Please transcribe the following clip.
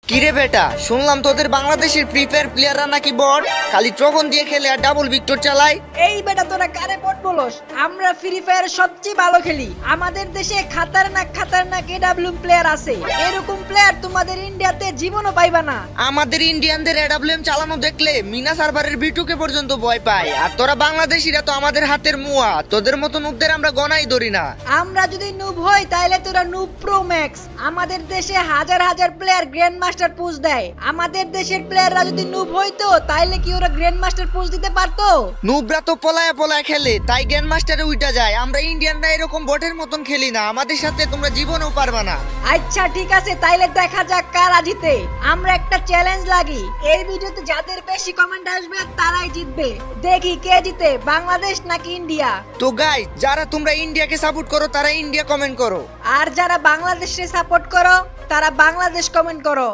কিরে বেটা, শুনলাম তোদের বাংলাদেশের ফ্রি ফায়ার প্লেয়াররা নাকি বট, খালি ট্রগন দিয়ে খেলে আর ডাবল ভিক্টর চালায়। এই বেটা তোরা কারে বট বলস? আমরা ফ্রি ফায়ার সবচেয়ে ভালো খেলি। আমাদের দেশে খাতারনাক এডব্লিউ প্লেয়ার আছে। এরকম প্লেয়ার তোমাদের ইন্ডিয়াতে জীবনও পাইবা না। আমাদের ইন্ডিয়ানদের এডব্লিউএম চালানো দেখলে মিনা সার্ভারের বিটুকে পর্যন্ত ভয় পায়। আর তোরা বাংলাদেশিরা তো আমাদের হাতের মুয়া, তোদের মতো নুবদের আমরা গনাই ধরি না। আমরা যদি নুব হই তাইলে তোরা নুব প্রো ম্যাক্স। আমাদের দেশে হাজার হাজার প্লেয়ার গ্র্যান্ড মাস্টার পুশ দেয়। আমাদের দেশের প্লেয়াররা যদি নুব হইতো তাইলে কি ওরা গ্র্যান্ড মাস্টার পুশ দিতে পারতো? নুবরা তো পলায়া পলায়া খেলে, তাই গ্র্যান্ড মাস্টারে উইটা যায়। আমরা ইন্ডিয়ানরা এরকম বটের মতন খেলি না, আমাদের সাথে তোমরা জীবনেও পারবা না। আচ্ছা ঠিক আছে, তাইলে দেখা যাক কারা জিতে। আমরা একটা চ্যালেঞ্জ লাগি, এই ভিডিওতে যাদের বেশি কমেন্ট আসবে তারাই জিতবে। দেখি কে জিতে, বাংলাদেশ নাকি ইন্ডিয়া। তো গাইস, যারা তোমরা ইন্ডিয়াকে সাপোর্ট করো তারা ইন্ডিয়া কমেন্ট করো, আর যারা বাংলাদেশে সাপোর্ট করো তারা বাংলাদেশ কমেন্ট করো।